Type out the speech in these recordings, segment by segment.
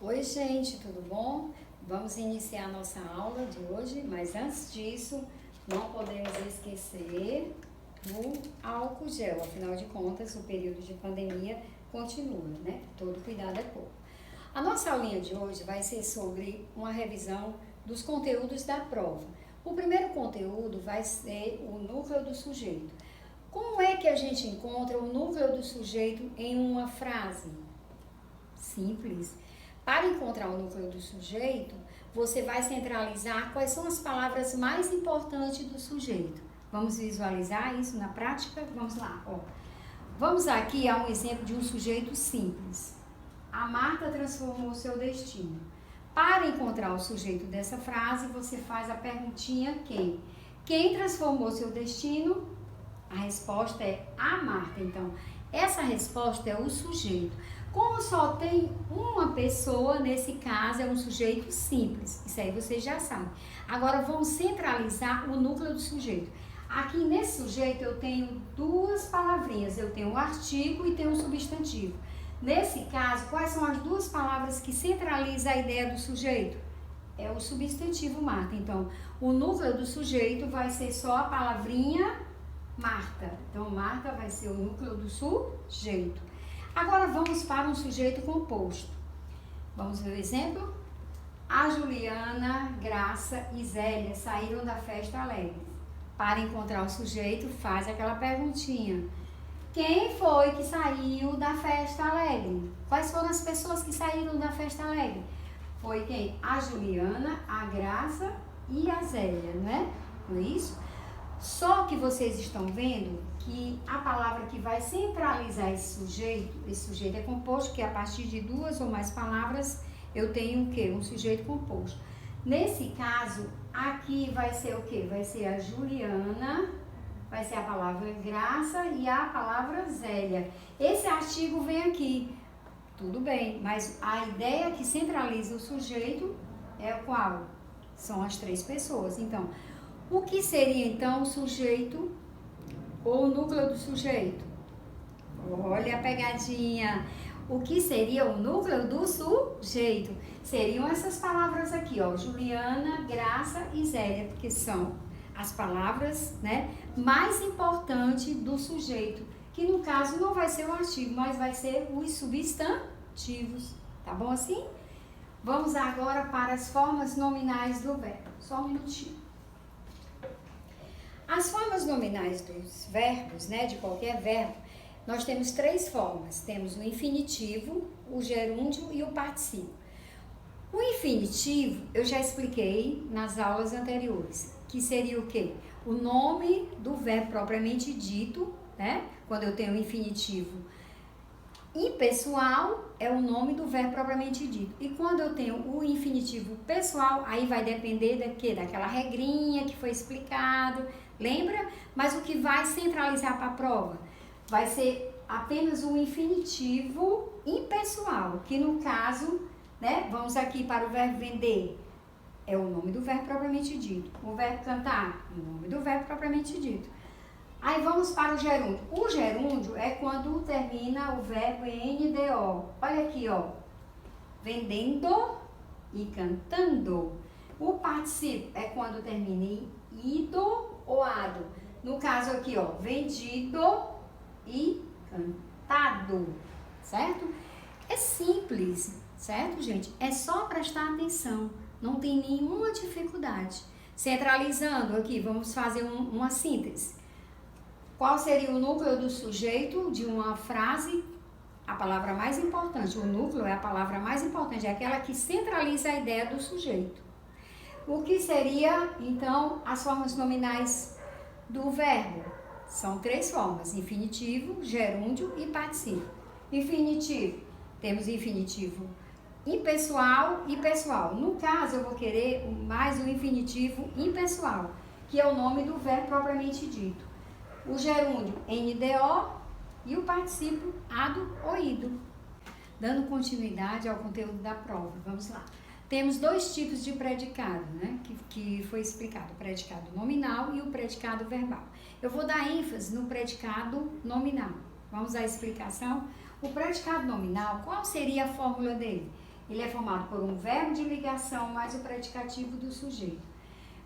Oi, gente, tudo bom? Vamos iniciar a nossa aula de hoje, mas antes disso, não podemos esquecer do álcool gel. Afinal de contas, o período de pandemia continua, né? Todo cuidado é pouco. A nossa aulinha de hoje vai ser sobre uma revisão dos conteúdos da prova. O primeiro conteúdo vai ser o núcleo do sujeito. Como é que a gente encontra o núcleo do sujeito em uma frase? Simples. Para encontrar o núcleo do sujeito, você vai centralizar quais são as palavras mais importantes do sujeito. Vamos visualizar isso na prática? Vamos lá. Vamos aqui a um exemplo de um sujeito simples. A Marta transformou seu destino. Para encontrar o sujeito dessa frase, você faz a perguntinha quem? Quem transformou seu destino? A resposta é a Marta. Então, essa resposta é o sujeito. Como só tem uma pessoa, nesse caso é um sujeito simples. Isso aí você já sabe. Agora vamos centralizar o núcleo do sujeito. Aqui nesse sujeito eu tenho duas palavrinhas. Eu tenho o artigo e tenho o substantivo. Nesse caso, quais são as duas palavras que centralizam a ideia do sujeito? É o substantivo Marta. Então, o núcleo do sujeito vai ser só a palavrinha Marta. Então, Marta vai ser o núcleo do sujeito. Agora vamos para um sujeito composto. Vamos ver o exemplo? A Juliana, Graça e Zélia saíram da festa alegre. Para encontrar o sujeito, faz aquela perguntinha. Quem foi que saiu da festa alegre? Quais foram as pessoas que saíram da festa alegre? Foi quem? A Juliana, a Graça e a Zélia, né? Não é isso? Só que vocês estão vendo que a palavra que vai centralizar esse sujeito é composto, que a partir de duas ou mais palavras eu tenho o quê? Um sujeito composto. Nesse caso, aqui vai ser o quê? Vai ser a Juliana, vai ser a palavra Graça e a palavra Zélia. Esse artigo vem aqui, tudo bem, mas a ideia que centraliza o sujeito é qual? São as três pessoas. Então, o que seria então o sujeito ou o núcleo do sujeito? Olha a pegadinha. O que seria o núcleo do sujeito? Seriam essas palavras aqui, ó, Juliana, Graça e Zélia, porque são as palavras, né, mais importantes do sujeito, que no caso não vai ser o artigo, mas vai ser os substantivos. Tá bom assim? Vamos agora para as formas nominais do verbo. Só um minutinho. As formas nominais dos verbos, né, de qualquer verbo, nós temos três formas. Temos o infinitivo, o gerúndio e o particípio. O infinitivo, eu já expliquei nas aulas anteriores, que seria o quê? O nome do verbo propriamente dito, né? Quando eu tenho o infinitivo impessoal, é o nome do verbo propriamente dito. E quando eu tenho o infinitivo pessoal, aí vai depender daquela regrinha que foi explicado, lembra? Mas o que vai centralizar para a prova vai ser apenas o infinitivo impessoal, que no caso, né, vamos aqui para o verbo vender, é o nome do verbo propriamente dito. O verbo cantar, o nome do verbo propriamente dito. Aí vamos para o gerúndio. O gerúndio é quando termina o verbo em NDO. Olha aqui, ó. Vendendo e cantando. O particípio é quando termina em ido ou ado. No caso aqui, ó, vendido e cantado. Certo? É simples, certo, gente? É só prestar atenção. Não tem nenhuma dificuldade. Centralizando aqui, vamos fazer uma síntese. Qual seria o núcleo do sujeito de uma frase? A palavra mais importante. O núcleo é a palavra mais importante, é aquela que centraliza a ideia do sujeito. O que seria, então, as formas nominais do verbo? São três formas: infinitivo, gerúndio e particípio. Infinitivo, temos infinitivo impessoal e pessoal. No caso, eu vou querer mais o infinitivo impessoal, que é o nome do verbo propriamente dito. O gerúndio NDO e o particípio ado ou ido. Dando continuidade ao conteúdo da prova, vamos lá. Temos dois tipos de predicado, né, que foi explicado, o predicado nominal e o predicado verbal. Eu vou dar ênfase no predicado nominal. Vamos à explicação? O predicado nominal, qual seria a fórmula dele? Ele é formado por um verbo de ligação mais o predicativo do sujeito.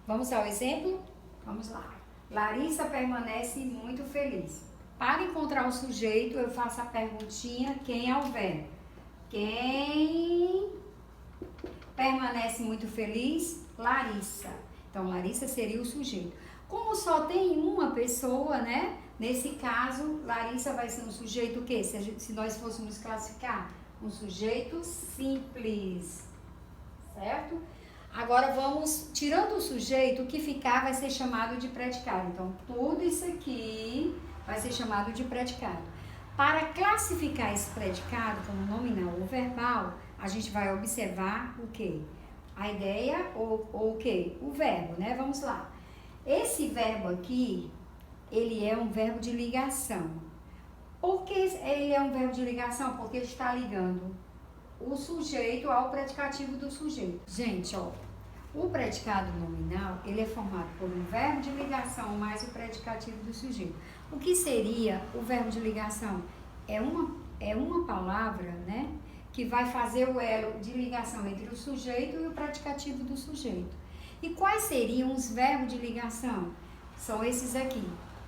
Vamos ao exemplo? Vamos lá. Larissa permanece muito feliz. Para encontrar o sujeito, eu faço a perguntinha, quem é o verbo? Quem permanece muito feliz? Larissa. Então, Larissa seria o sujeito. Como só tem uma pessoa, né? Nesse caso, Larissa vai ser um sujeito o quê? Se nós fôssemos classificar, um sujeito simples, certo? Agora vamos, tirando o sujeito, o que ficar vai ser chamado de predicado. Então, tudo isso aqui vai ser chamado de predicado. Para classificar esse predicado como nominal ou verbal, a gente vai observar o quê? A ideia ou o quê? O verbo, né? Vamos lá. Esse verbo aqui, ele é um verbo de ligação. Por que ele é um verbo de ligação? Porque está ligando o sujeito ao predicativo do sujeito. Gente, ó, o predicado nominal, ele é formado por um verbo de ligação mais o predicativo do sujeito. O que seria o verbo de ligação? É uma palavra, né, que vai fazer o elo de ligação entre o sujeito e o predicativo do sujeito. E quais seriam os verbos de ligação? São esses aqui: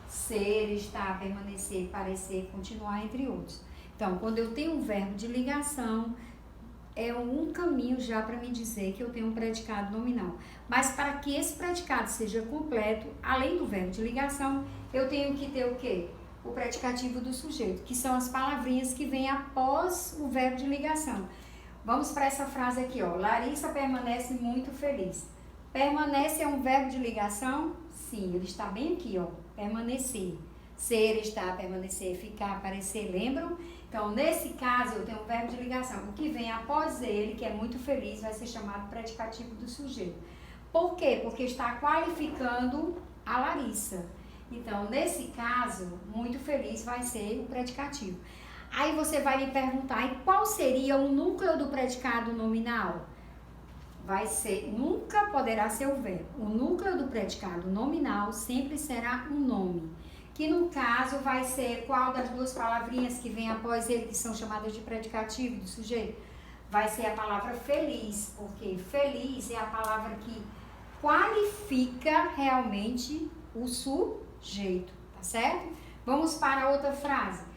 ser, estar, permanecer, parecer, continuar, entre outros. Então, quando eu tenho um verbo de ligação, é um caminho já para me dizer que eu tenho um predicado nominal. Mas para que esse predicado seja completo, além do verbo de ligação, eu tenho que ter o quê? O predicativo do sujeito, que são as palavrinhas que vêm após o verbo de ligação. Vamos para essa frase aqui, ó. Larissa permanece muito feliz. Permanece é um verbo de ligação? Sim, ele está bem aqui, ó. Permanecer. Ser, estar, permanecer, ficar, aparecer, lembram? Então, nesse caso, eu tenho um verbo de ligação. O que vem após ele, que é muito feliz, vai ser chamado predicativo do sujeito. Por quê? Porque está qualificando a Larissa. Então, nesse caso, muito feliz vai ser o predicativo. Aí você vai me perguntar, e qual seria o núcleo do predicado nominal? Vai ser, nunca poderá ser o verbo. O núcleo do predicado nominal sempre será um nome, que no caso vai ser qual das duas palavrinhas que vem após ele, que são chamadas de predicativo do sujeito? Vai ser a palavra feliz, porque feliz é a palavra que qualifica realmente o sujeito, tá certo? Vamos para outra frase.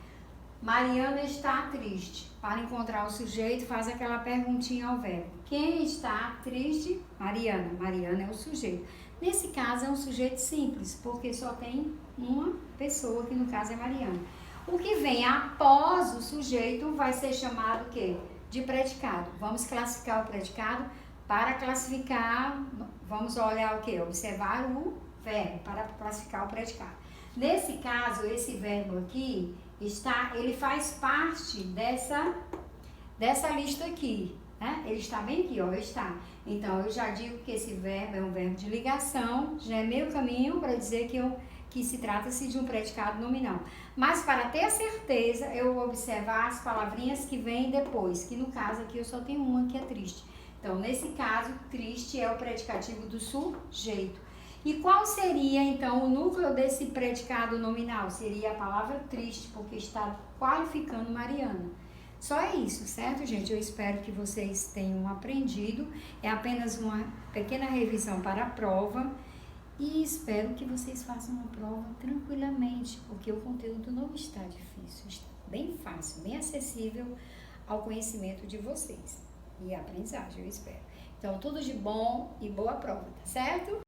Mariana está triste. Para encontrar o sujeito, faz aquela perguntinha ao verbo. Quem está triste? Mariana. Mariana é o sujeito. Nesse caso, é um sujeito simples, porque só tem uma pessoa, que no caso é Mariana. O que vem após o sujeito vai ser chamado o quê? De predicado. Vamos classificar o predicado. Para classificar, vamos olhar o quê? Observar o verbo para classificar o predicado. Nesse caso, esse verbo aqui, ele faz parte dessa lista aqui, né? Ele está bem aqui, ó, está. Então, eu já digo que esse verbo é um verbo de ligação, já é meio caminho para dizer que se trata-se de um predicado nominal. Mas, para ter a certeza, eu vou observar as palavrinhas que vêm depois, que no caso aqui eu só tenho uma que é triste. Então, nesse caso, triste é o predicativo do sujeito. E qual seria, então, o núcleo desse predicado nominal? Seria a palavra triste, porque está qualificando Mariana. Só é isso, certo, gente? Eu espero que vocês tenham aprendido. É apenas uma pequena revisão para a prova. E espero que vocês façam uma prova tranquilamente, porque o conteúdo não está difícil. Está bem fácil, bem acessível ao conhecimento de vocês. E a aprendizagem, eu espero. Então, tudo de bom e boa prova, tá certo?